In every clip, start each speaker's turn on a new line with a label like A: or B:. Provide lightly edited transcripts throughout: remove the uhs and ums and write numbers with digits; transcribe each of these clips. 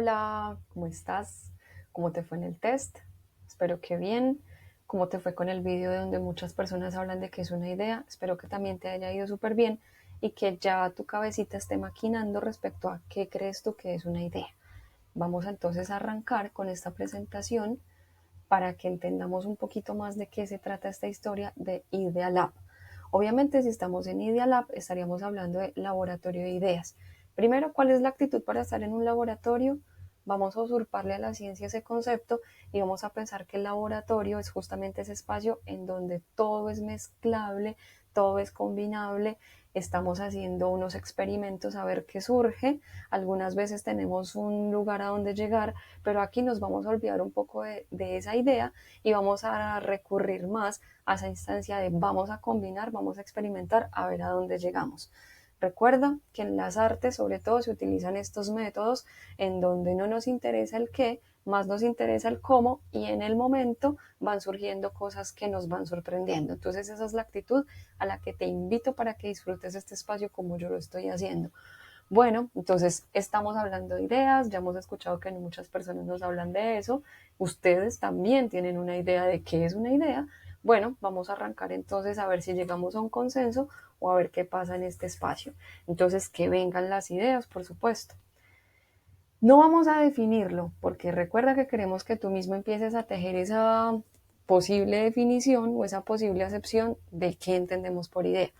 A: Hola, ¿cómo estás? ¿Cómo te fue en el test? Espero que bien. ¿Cómo te fue con el vídeo de donde muchas personas hablan de que es una idea? Espero que también te haya ido súper bien y que ya tu cabecita esté maquinando respecto a qué crees tú que es una idea. Vamos entonces a arrancar con esta presentación para que entendamos un poquito más de qué se trata esta historia de Idea Lab. Obviamente, si estamos en Idea Lab, estaríamos hablando de laboratorio de ideas. Primero, ¿cuál es la actitud para estar en un laboratorio? Vamos a usurparle a la ciencia ese concepto y vamos a pensar que el laboratorio es justamente ese espacio en donde todo es mezclable, todo es combinable, estamos haciendo unos experimentos a ver qué surge, algunas veces tenemos un lugar a donde llegar, pero aquí nos vamos a olvidar un poco de esa idea y vamos a recurrir más a esa instancia de vamos a combinar, vamos a experimentar, a ver a dónde llegamos. Recuerda que en las artes sobre todo se utilizan estos métodos en donde no nos interesa el qué, más nos interesa el cómo y en el momento van surgiendo cosas que nos van sorprendiendo. Entonces esa es la actitud a la que te invito para que disfrutes este espacio como yo lo estoy haciendo. Bueno, entonces estamos hablando de ideas, ya hemos escuchado que muchas personas nos hablan de eso, ustedes también tienen una idea de qué es una idea. Bueno, vamos a arrancar entonces a ver si llegamos a un consenso o a ver qué pasa en este espacio. Entonces, que vengan las ideas, por supuesto. No vamos a definirlo, porque recuerda que queremos que tú mismo empieces a tejer esa posible definición o esa posible acepción de qué entendemos por idea.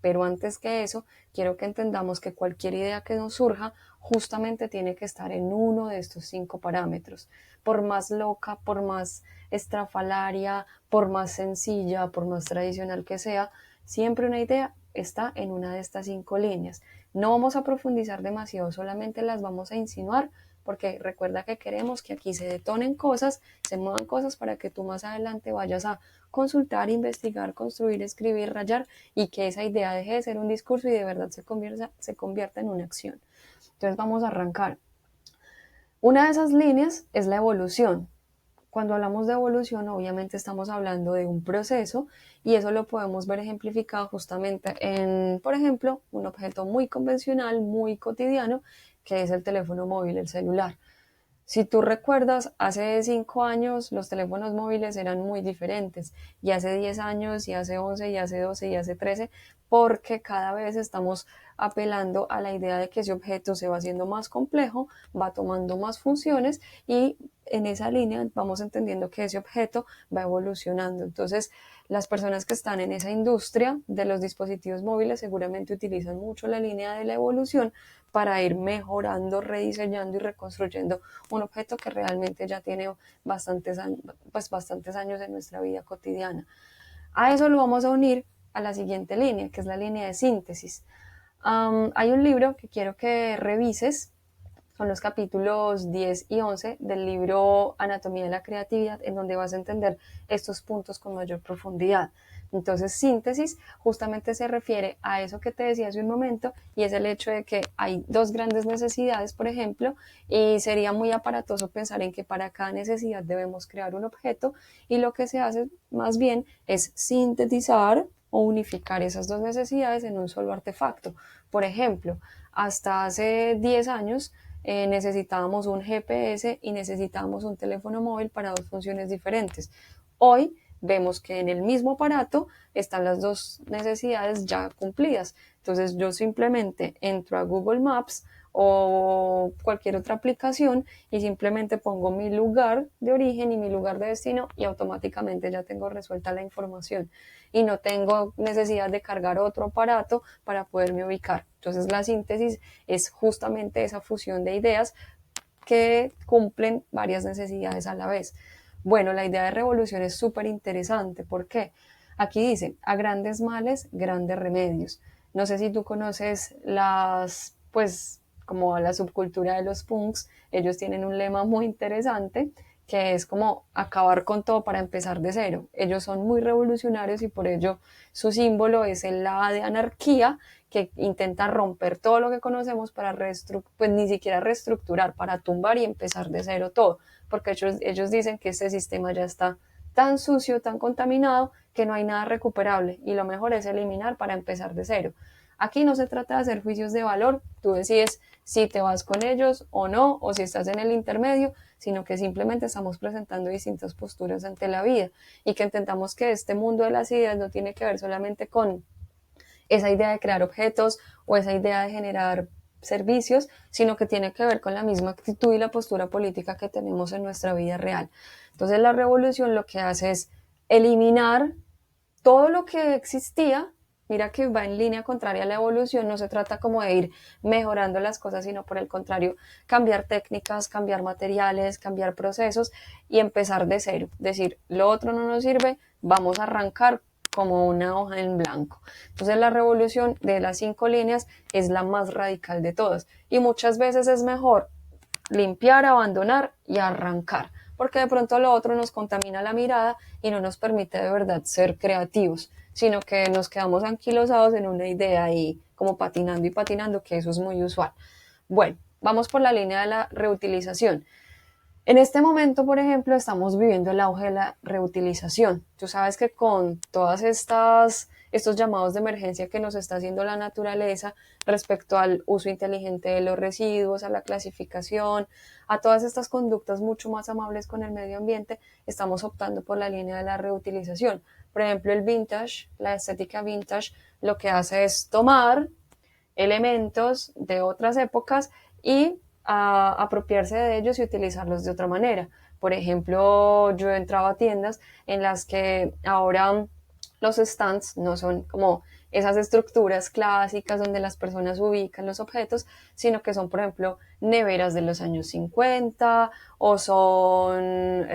A: Pero antes que eso, quiero que entendamos que cualquier idea que nos surja justamente tiene que estar en uno de estos 5 parámetros. Por más loca, por más estrafalaria, por más sencilla, por más tradicional que sea, siempre una idea está en una de estas 5 líneas. No vamos a profundizar demasiado, solamente las vamos a insinuar porque recuerda que queremos que aquí se detonen cosas, se muevan cosas para que tú más adelante vayas a consultar, investigar, construir, escribir, rayar y que esa idea deje de ser un discurso y de verdad se convierta en una acción. Entonces vamos a arrancar. Una de esas líneas es la evolución. Cuando hablamos de evolución, obviamente estamos hablando de un proceso y eso lo podemos ver ejemplificado justamente en, por ejemplo, un objeto muy convencional, muy cotidiano, que es el teléfono móvil, el celular. Si tú recuerdas, hace 5 años los teléfonos móviles eran muy diferentes, y hace 10 años, y hace 11, y hace 12, y hace 13, porque cada vez estamos apelando a la idea de que ese objeto se va haciendo más complejo, va tomando más funciones y en esa línea vamos entendiendo que ese objeto va evolucionando. Entonces, las personas que están en esa industria de los dispositivos móviles seguramente utilizan mucho la línea de la evolución para ir mejorando, rediseñando y reconstruyendo un objeto que realmente ya tiene bastantes años en nuestra vida cotidiana. A eso lo vamos a unir a la siguiente línea, que es la línea de síntesis. Hay un libro que quiero que revises, son los capítulos 10 y 11 del libro Anatomía de la Creatividad, en donde vas a entender estos puntos con mayor profundidad. Entonces, síntesis justamente se refiere a eso que te decía hace un momento y es el hecho de que hay dos grandes necesidades, por ejemplo, y sería muy aparatoso pensar en que para cada necesidad debemos crear un objeto y lo que se hace más bien es sintetizar o unificar esas dos necesidades en un solo artefacto. Por ejemplo, hasta hace 10 años necesitábamos un GPS y necesitábamos un teléfono móvil para dos funciones diferentes. Hoy vemos que en el mismo aparato están las dos necesidades ya cumplidas. Entonces yo simplemente entro a Google Maps o cualquier otra aplicación y simplemente pongo mi lugar de origen y mi lugar de destino y automáticamente ya tengo resuelta la información y no tengo necesidad de cargar otro aparato para poderme ubicar. Entonces la síntesis es justamente esa fusión de ideas que cumplen varias necesidades a la vez. Bueno, la idea de revolución es súper interesante. ¿Por qué? Aquí dice, a grandes males, grandes remedios. No sé si tú conoces pues, como la subcultura de los punks, ellos tienen un lema muy interesante que es como acabar con todo para empezar de cero. Ellos son muy revolucionarios y por ello su símbolo es el A de anarquía, que intenta romper todo lo que conocemos para pues ni siquiera reestructurar, para tumbar y empezar de cero todo, porque ellos dicen que este sistema ya está tan sucio, tan contaminado, que no hay nada recuperable y lo mejor es eliminar para empezar de cero. Aquí no se trata de hacer juicios de valor, tú decides si te vas con ellos o no, o si estás en el intermedio, sino que simplemente estamos presentando distintas posturas ante la vida y que intentamos que este mundo de las ideas no tiene que ver solamente con esa idea de crear objetos o esa idea de generar servicios, sino que tiene que ver con la misma actitud y la postura política que tenemos en nuestra vida real. Entonces la revolución lo que hace es eliminar todo lo que existía. Mira que va en línea contraria a la evolución, no se trata como de ir mejorando las cosas, sino por el contrario, cambiar técnicas, cambiar materiales, cambiar procesos y empezar de cero. Decir, lo otro no nos sirve, vamos a arrancar como una hoja en blanco. Entonces la revolución de las 5 líneas es la más radical de todas y muchas veces es mejor limpiar, abandonar y arrancar, porque de pronto lo otro nos contamina la mirada y no nos permite de verdad ser creativos, sino que nos quedamos anquilosados en una idea y como patinando y patinando, que eso es muy usual. Bueno, vamos por la línea de la reutilización. En este momento, por ejemplo, estamos viviendo el auge de la reutilización. Tú sabes que con todas estos llamados de emergencia que nos está haciendo la naturaleza respecto al uso inteligente de los residuos, a la clasificación, a todas estas conductas mucho más amables con el medio ambiente, estamos optando por la línea de la reutilización. Por ejemplo, el vintage, la estética vintage, lo que hace es tomar elementos de otras épocas y apropiarse de ellos y utilizarlos de otra manera. Por ejemplo, yo he entrado a tiendas en las que ahora los stands no son como esas estructuras clásicas donde las personas ubican los objetos, sino que son, por ejemplo, neveras de los años 50 o son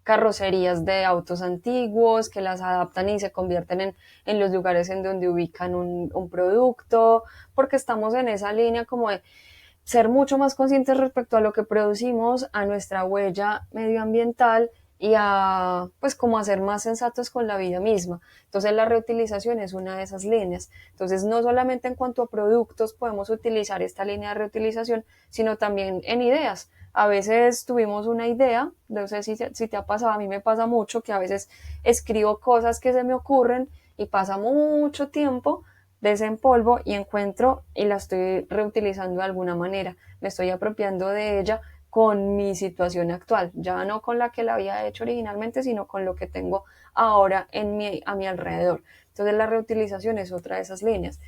A: carrocerías de autos antiguos que las adaptan y se convierten en los lugares en donde ubican un producto, porque estamos en esa línea como de ser mucho más conscientes respecto a lo que producimos, a nuestra huella medioambiental y a, pues, como a ser más sensatos con la vida misma. Entonces, la reutilización es una de esas líneas. Entonces, no solamente en cuanto a productos podemos utilizar esta línea de reutilización, sino también en ideas. A veces tuvimos una idea, no sé si te ha pasado, a mí me pasa mucho que a veces escribo cosas que se me ocurren y pasa mucho tiempo, desempolvo y encuentro y la estoy reutilizando de alguna manera. Me estoy apropiando de ella con mi situación actual, ya no con la que la había hecho originalmente, sino con lo que tengo ahora a mi alrededor. Entonces la reutilización es otra de esas líneas.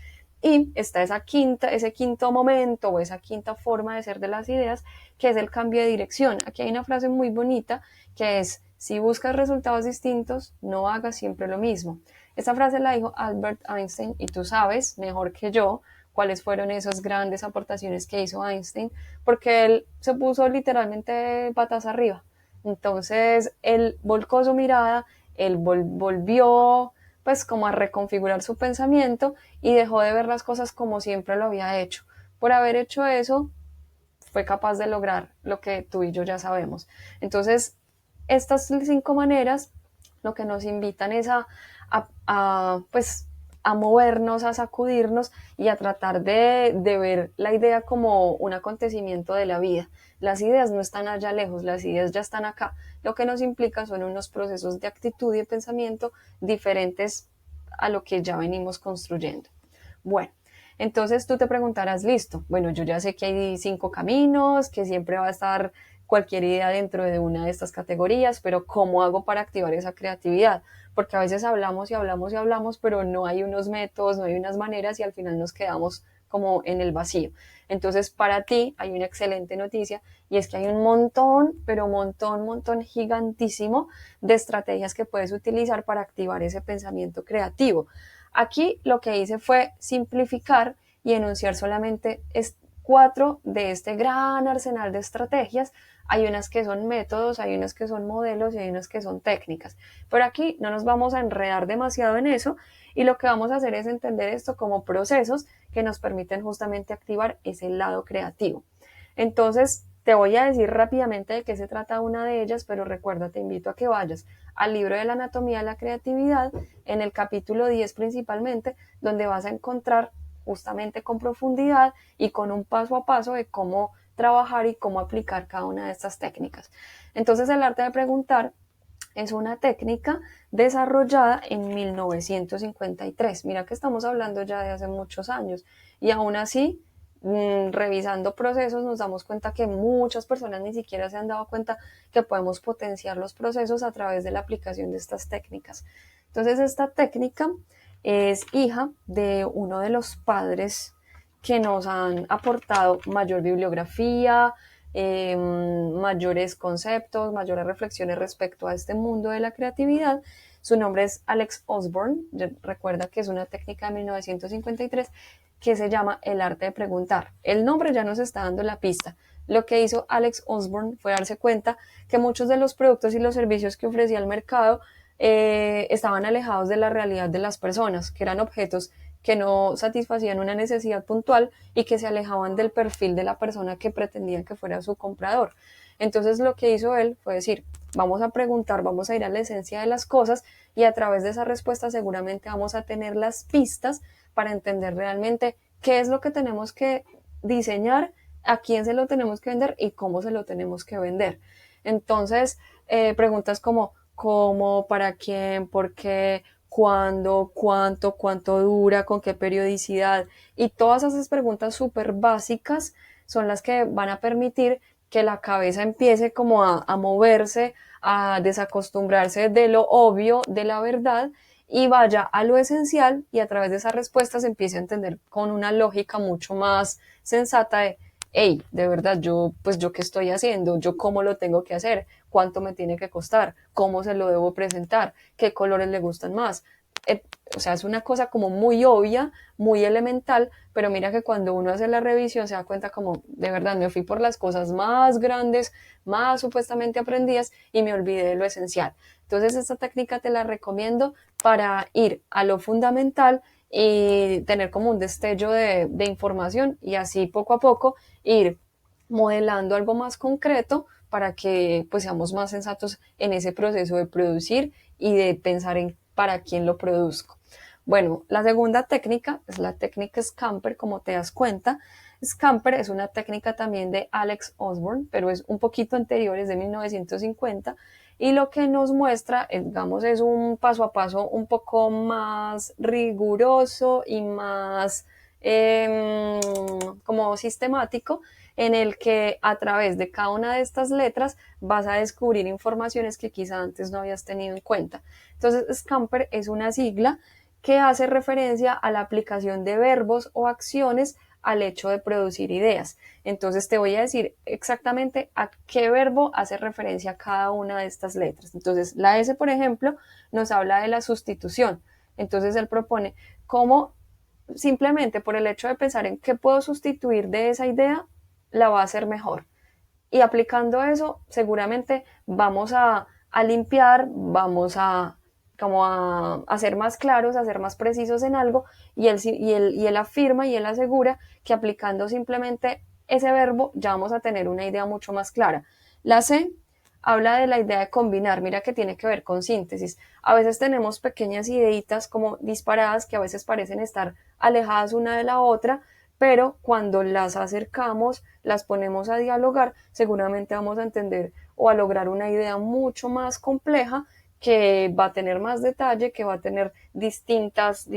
A: Y está ese quinto momento o esa quinta forma de ser de las ideas, que es el cambio de dirección. Aquí hay una frase muy bonita que es, si buscas resultados distintos, no hagas siempre lo mismo. Esta frase la dijo Albert Einstein y tú sabes mejor que yo cuáles fueron esas grandes aportaciones que hizo Einstein, porque él se puso literalmente patas arriba. Entonces, él volcó su mirada, él volvió pues como a reconfigurar su pensamiento y dejó de ver las cosas como siempre lo había hecho. Por haber hecho eso, fue capaz de lograr lo que tú y yo ya sabemos. Entonces, estas 5 maneras lo que nos invitan es pues, a movernos, a sacudirnos y a tratar de ver la idea como un acontecimiento de la vida. Las ideas no están allá lejos, las ideas ya están acá. Lo que nos implica son unos procesos de actitud y de pensamiento diferentes a lo que ya venimos construyendo. Bueno, entonces tú te preguntarás, listo, bueno, yo ya sé que hay 5 caminos, que siempre va a estar cualquier idea dentro de una de estas categorías, pero ¿cómo hago para activar esa creatividad? Porque a veces hablamos y hablamos y hablamos, pero no hay unos métodos, no hay unas maneras y al final nos quedamos como en el vacío. Entonces, para ti hay una excelente noticia y es que hay un montón, pero montón gigantísimo de estrategias que puedes utilizar para activar ese pensamiento creativo. Aquí lo que hice fue simplificar y enunciar solamente 4 de este gran arsenal de estrategias. Hay unas que son métodos, hay unas que son modelos y hay unas que son técnicas. Pero aquí no nos vamos a enredar demasiado en eso y lo que vamos a hacer es entender esto como procesos que nos permiten justamente activar ese lado creativo. Entonces, te voy a decir rápidamente de qué se trata una de ellas, pero recuerda, te invito a que vayas al libro de la anatomía de la creatividad, en el capítulo 10 principalmente, donde vas a encontrar justamente con profundidad y con un paso a paso de cómo trabajar y cómo aplicar cada una de estas técnicas. Entonces, el arte de preguntar es una técnica desarrollada en 1953. Mira que estamos hablando ya de hace muchos años y aún así revisando procesos nos damos cuenta que muchas personas ni siquiera se han dado cuenta que podemos potenciar los procesos a través de la aplicación de estas técnicas. Entonces esta técnica es hija de uno de los padres que nos han aportado mayor bibliografía, mayores conceptos, mayores reflexiones respecto a este mundo de la creatividad. Su nombre es Alex Osborne, recuerda que es una técnica de 1953 que se llama el arte de preguntar. El nombre ya nos está dando la pista. Lo que hizo Alex Osborne fue darse cuenta que muchos de los productos y los servicios que ofrecía el mercado estaban alejados de la realidad de las personas, que eran objetos que no satisfacían una necesidad puntual y que se alejaban del perfil de la persona que pretendían que fuera su comprador. Entonces lo que hizo él fue decir, vamos a preguntar, vamos a ir a la esencia de las cosas y a través de esa respuesta seguramente vamos a tener las pistas para entender realmente qué es lo que tenemos que diseñar, a quién se lo tenemos que vender y cómo se lo tenemos que vender. Entonces, preguntas como cómo, para quién, por qué, cuándo, cuánto dura, con qué periodicidad. Y todas esas preguntas súper básicas son las que van a permitir que la cabeza empiece como a moverse, a desacostumbrarse de lo obvio, de la verdad, y vaya a lo esencial y a través de esas respuestas empiece a entender con una lógica mucho más sensata de, hey, de verdad, yo qué estoy haciendo, yo cómo lo tengo que hacer, cuánto me tiene que costar, cómo se lo debo presentar, qué colores le gustan más. O sea, es una cosa como muy obvia, muy elemental, pero mira que cuando uno hace la revisión se da cuenta como, de verdad, me fui por las cosas más grandes, más supuestamente aprendidas y me olvidé de lo esencial. Entonces, esta técnica te la recomiendo para ir a lo fundamental y tener como un destello de información y así poco a poco ir modelando algo más concreto para que pues seamos más sensatos en ese proceso de producir y de pensar en para quién lo produzco. Bueno, la segunda técnica es la técnica Scamper, como te das cuenta. Scamper es una técnica también de Alex Osborne, pero es un poquito anterior, es de 1950, y lo que nos muestra, digamos, es un paso a paso un poco más riguroso y más como sistemático, en el que a través de cada una de estas letras vas a descubrir informaciones que quizá antes no habías tenido en cuenta. Entonces, Scamper es una sigla que hace referencia a la aplicación de verbos o acciones al hecho de producir ideas. Entonces te voy a decir exactamente a qué verbo hace referencia cada una de estas letras. Entonces la S, por ejemplo, nos habla de la sustitución. Entonces él propone cómo simplemente por el hecho de pensar en qué puedo sustituir de esa idea, la va a hacer mejor. Y aplicando eso, seguramente vamos a limpiar, vamos a como a ser más claros, a ser más precisos en algo, y él afirma y él asegura que aplicando simplemente ese verbo ya vamos a tener una idea mucho más clara. La C habla de la idea de combinar, mira que tiene que ver con síntesis. A veces tenemos pequeñas ideitas como disparadas que a veces parecen estar alejadas una de la otra, pero cuando las acercamos, las ponemos a dialogar, seguramente vamos a entender o a lograr una idea mucho más compleja que va a tener más detalle, que va a tener distintas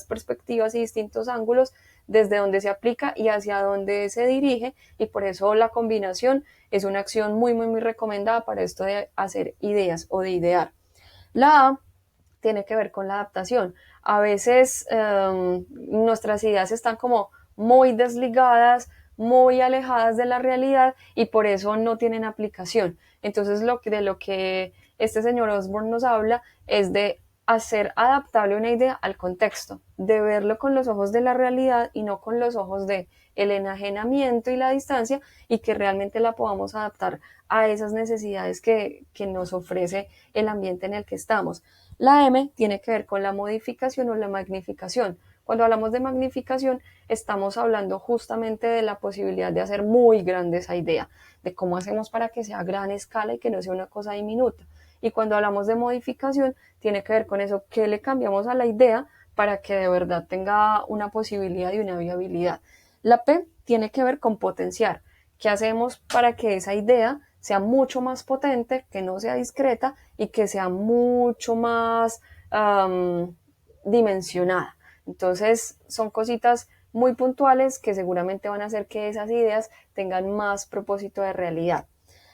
A: perspectivas y distintos ángulos desde donde se aplica y hacia donde se dirige, y por eso la combinación es una acción muy recomendada para esto de hacer ideas o de idear. La A tiene que ver con la adaptación. A veces nuestras ideas están como muy desligadas, muy alejadas de la realidad y por eso no tienen aplicación. Entonces de lo que este señor Osborne nos habla es de hacer adaptable una idea al contexto, de verlo con los ojos de la realidad y no con los ojos de el enajenamiento y la distancia, y que realmente la podamos adaptar a esas necesidades que nos ofrece el ambiente en el que estamos. La M tiene que ver con la modificación o la magnificación. Cuando hablamos de magnificación, estamos hablando justamente de la posibilidad de hacer muy grande esa idea, de cómo hacemos para que sea a gran escala y que no sea una cosa diminuta. Y cuando hablamos de modificación, tiene que ver con eso, qué le cambiamos a la idea para que de verdad tenga una posibilidad y una viabilidad. La P tiene que ver con potenciar. ¿Qué hacemos para que esa idea sea mucho más potente, que no sea discreta y que sea mucho más dimensionada? Entonces son cositas muy puntuales que seguramente van a hacer que esas ideas tengan más propósito de realidad.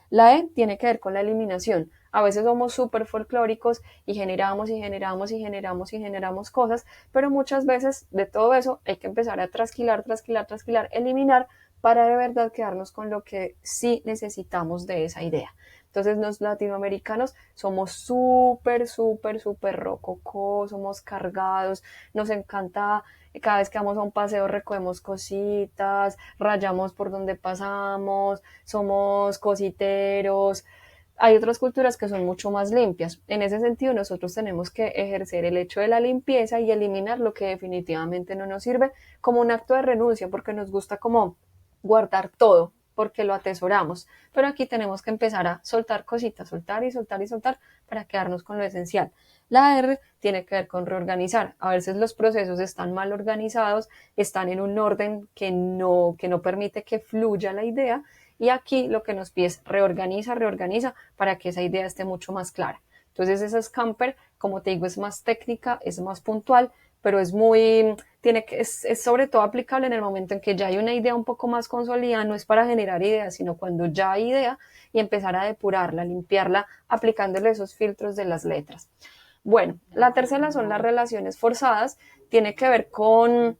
A: La E tiene que ver con la eliminación. A veces somos súper folclóricos y generamos y generamos y generamos y generamos cosas, pero muchas veces de todo eso hay que empezar a trasquilar, trasquilar, trasquilar, eliminar para de verdad quedarnos con lo que sí necesitamos de esa idea. Entonces los latinoamericanos somos súper, súper, súper rococó, somos cargados, nos encanta, cada vez que vamos a un paseo recogemos cositas, rayamos por donde pasamos, somos cositeros. Hay otras culturas que son mucho más limpias. En ese sentido, nosotros tenemos que ejercer el hecho de la limpieza y eliminar lo que definitivamente no nos sirve como un acto de renuncia, porque nos gusta como guardar todo, porque lo atesoramos. Pero aquí tenemos que empezar a soltar cositas, soltar y soltar y soltar para quedarnos con lo esencial. La R tiene que ver con reorganizar. A veces los procesos están mal organizados, están en un orden que no permite que fluya la idea, y aquí lo que nos pide es reorganiza, reorganiza para que esa idea esté mucho más clara. Entonces esa Scamper, como te digo, es más técnica, es más puntual, pero es muy, es sobre todo aplicable en el momento en que ya hay una idea un poco más consolidada, no es para generar ideas, sino cuando ya hay idea y empezar a depurarla, limpiarla, aplicándole esos filtros de las letras. Bueno, la tercera son las relaciones forzadas, tiene que ver con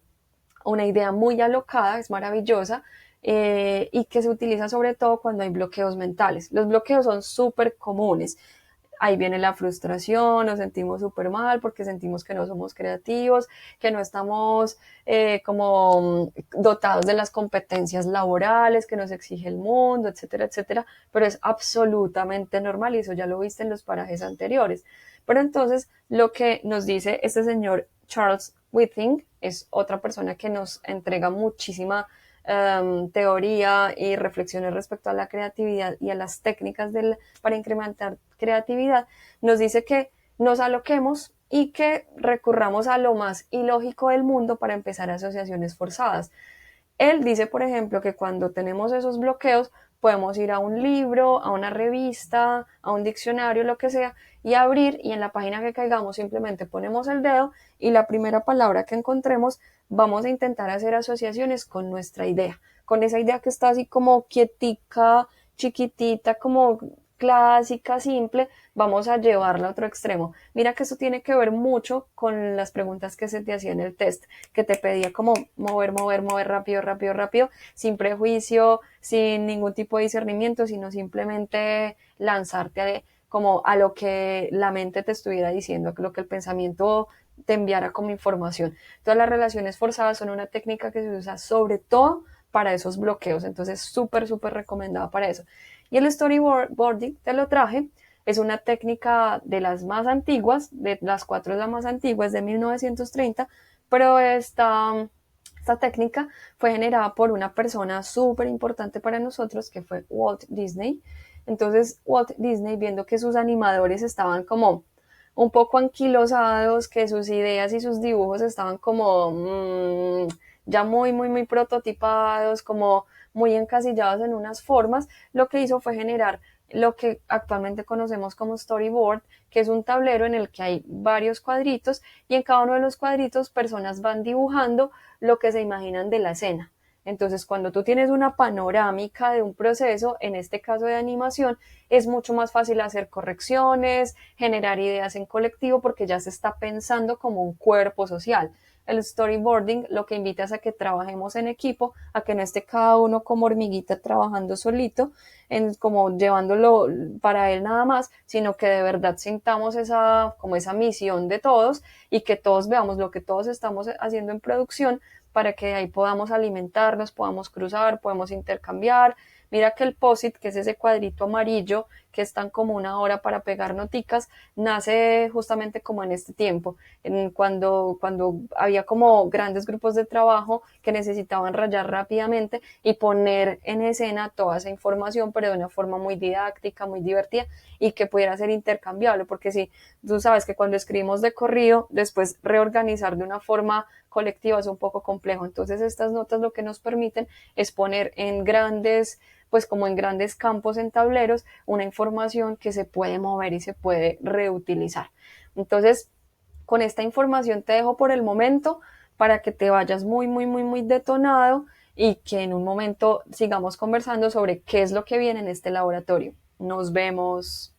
A: una idea muy alocada, es maravillosa, y que se utiliza sobre todo cuando hay bloqueos mentales. Los bloqueos son súper comunes. Ahí viene la frustración, nos sentimos súper mal porque sentimos que no somos creativos, que no estamos como dotados de las competencias laborales que nos exige el mundo, etcétera, etcétera, pero es absolutamente normal y eso ya lo viste en los parajes anteriores. Pero entonces lo que nos dice este señor Charles Whiting es otra persona que nos entrega muchísima teoría y reflexiones respecto a la creatividad y a las técnicas para incrementar creatividad, nos dice que nos aloquemos y que recurramos a lo más ilógico del mundo para empezar asociaciones forzadas. Él dice, por ejemplo, que cuando tenemos esos bloqueos, podemos ir a un libro, a una revista, a un diccionario, lo que sea, y abrir, y en la página que caigamos simplemente ponemos el dedo y la primera palabra que encontremos vamos a intentar hacer asociaciones con nuestra idea, con esa idea que está así como quietica, chiquitita, como clásica, simple, vamos a llevarla a otro extremo. Mira que eso tiene que ver mucho con las preguntas que se te hacía en el test, que te pedía como mover, mover, mover rápido, rápido, rápido, sin prejuicio, sin ningún tipo de discernimiento, sino simplemente lanzarte como a lo que la mente te estuviera diciendo, a lo que el pensamiento te enviara como información. Todas las relaciones forzadas son una técnica que se usa sobre todo para esos bloqueos, entonces súper, súper recomendada para eso. Y el storyboarding, te lo traje, es una técnica de las más antiguas, de las cuatro es la más antigua, es de 1930, pero esta técnica fue generada por una persona súper importante para nosotros, que fue Walt Disney. Entonces Walt Disney, viendo que sus animadores estaban como un poco anquilosados, que sus ideas y sus dibujos estaban como ya muy, muy, muy prototipados, como muy encasillados en unas formas, lo que hizo fue generar lo que actualmente conocemos como storyboard, que es un tablero en el que hay varios cuadritos y en cada uno de los cuadritos personas van dibujando lo que se imaginan de la escena. Entonces, cuando tú tienes una panorámica de un proceso, en este caso de animación, es mucho más fácil hacer correcciones, generar ideas en colectivo, porque ya se está pensando como un cuerpo social. El storyboarding lo que invita es a que trabajemos en equipo, a que no esté cada uno como hormiguita trabajando solito, como llevándolo para él nada más, sino que de verdad sintamos como esa misión de todos y que todos veamos lo que todos estamos haciendo en producción para que ahí podamos alimentarnos, podamos cruzar, podemos intercambiar. Mira que el POSIT, que es ese cuadrito amarillo que es tan común ahora para pegar noticas, nace justamente como en este tiempo, cuando había como grandes grupos de trabajo que necesitaban rayar rápidamente y poner en escena toda esa información, pero de una forma muy didáctica, muy divertida y que pudiera ser intercambiable, porque si tú sabes que cuando escribimos de corrido, después reorganizar de una forma colectiva es un poco complejo. Entonces estas notas lo que nos permiten es poner en grandes, pues como en grandes campos en tableros, una información que se puede mover y se puede reutilizar. Entonces, con esta información te dejo por el momento. para que te vayas muy, muy, muy, muy detonado y que en un momento sigamos conversando sobre qué es lo que viene en este laboratorio. Nos vemos.